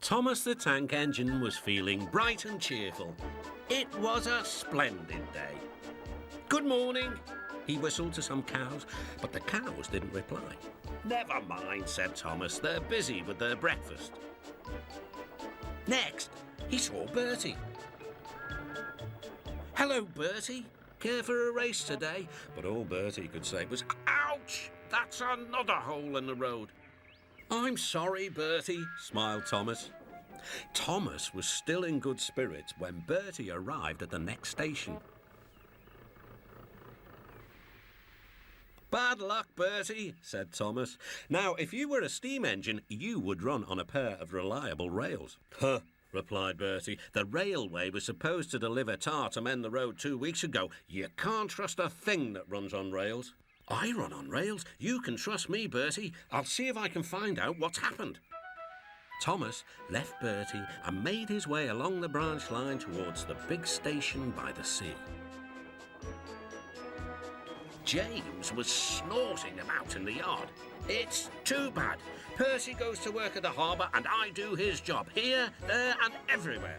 Thomas the Tank Engine was feeling bright and cheerful. It was a splendid day. "Good morning," he whistled to some cows, but the cows didn't reply. "Never mind," said Thomas, "they're busy with their breakfast." Next, he saw Bertie. "Hello, Bertie. Care for a race today?" But all Bertie could say was, "Ouch! That's another hole in the road." "I'm sorry, Bertie," smiled Thomas. Thomas was still in good spirits when Bertie arrived at the next station. "Bad luck, Bertie," said Thomas. "Now, if you were a steam engine, you would run on a pair of reliable rails." "Huh," replied Bertie. "The railway was supposed to deliver tar to mend the road 2 weeks ago. You can't trust a thing that runs on rails." "I run on rails. You can trust me, Bertie. I'll see if I can find out what's happened." Thomas left Bertie and made his way along the branch line towards the big station by the sea. James was snorting about in the yard. "It's too bad. Percy goes to work at the harbour and I do his job, here, there and everywhere."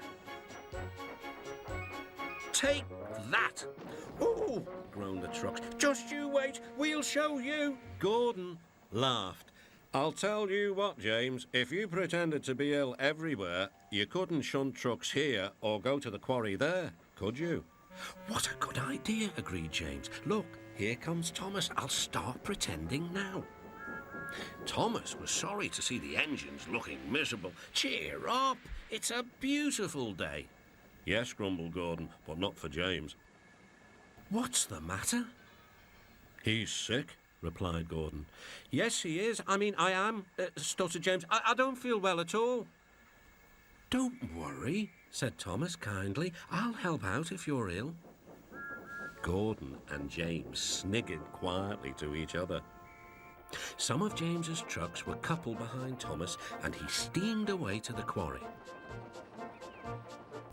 "Take that!" "Ooh!" groaned the trucks. "Just you wait, we'll show you." Gordon laughed. "I'll tell you what, James, if you pretended to be ill everywhere, you couldn't shunt trucks here or go to the quarry there, could you?" "What a good idea," agreed James. "Look, here comes Thomas. I'll start pretending now." Thomas was sorry to see the engines looking miserable. "Cheer up, it's a beautiful day." "Yes," grumbled Gordon, "but not for James." "What's the matter?" "He's sick," replied Gordon. "Yes, he is. I am," stuttered James. I don't feel well at all." "Don't worry," said Thomas kindly. "I'll help out if you're ill." Gordon and James sniggered quietly to each other. Some of James's trucks were coupled behind Thomas, and he steamed away to the quarry.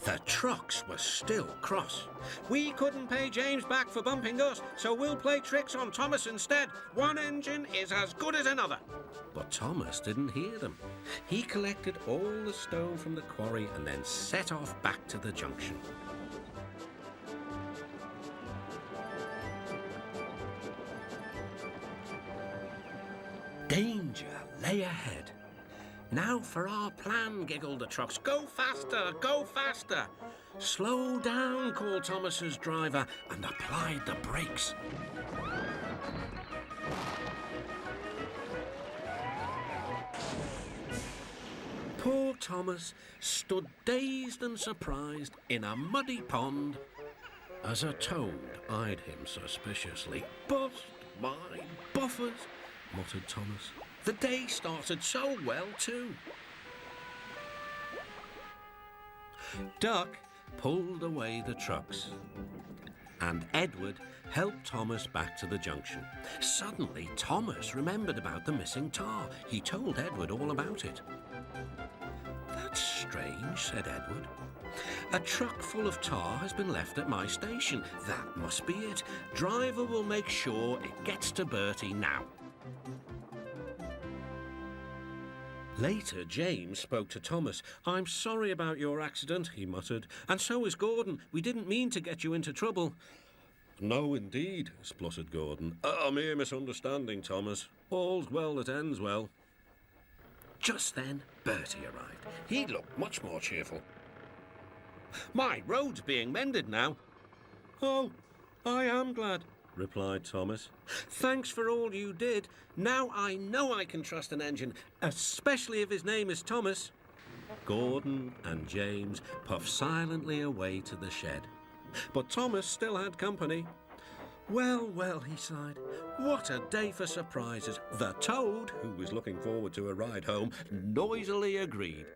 The trucks were still cross. "We couldn't pay James back for bumping us, so we'll play tricks on Thomas instead. One engine is as good as another." But Thomas didn't hear them. He collected all the stone from the quarry and then set off back to the junction. Danger lay ahead. "Now for our plan," giggled the trucks. "Go faster, go faster." "Slow down," called Thomas's driver and applied the brakes. Poor Thomas stood dazed and surprised in a muddy pond as a toad eyed him suspiciously. "Bust my buffers," muttered Thomas. The day started so well, too. Duck pulled away the trucks, and Edward helped Thomas back to the junction. Suddenly, Thomas remembered about the missing tar. He told Edward all about it. "That's strange," said Edward. "A truck full of tar has been left at my station. That must be it. Driver will make sure it gets to Bertie now." Later, James spoke to Thomas. "I'm sorry about your accident," he muttered. "And so is Gordon. We didn't mean to get you into trouble." "No, indeed," spluttered Gordon. "A mere misunderstanding, Thomas. All's well that ends well." Just then, Bertie arrived. He looked much more cheerful. "My road's being mended now." "Oh, I am glad," replied Thomas. "Thanks for all you did. Now I know I can trust an engine, especially if his name is Thomas." Gordon and James puffed silently away to the shed. But Thomas still had company. "Well, well," he sighed. "What a day for surprises." The toad, who was looking forward to a ride home, noisily agreed.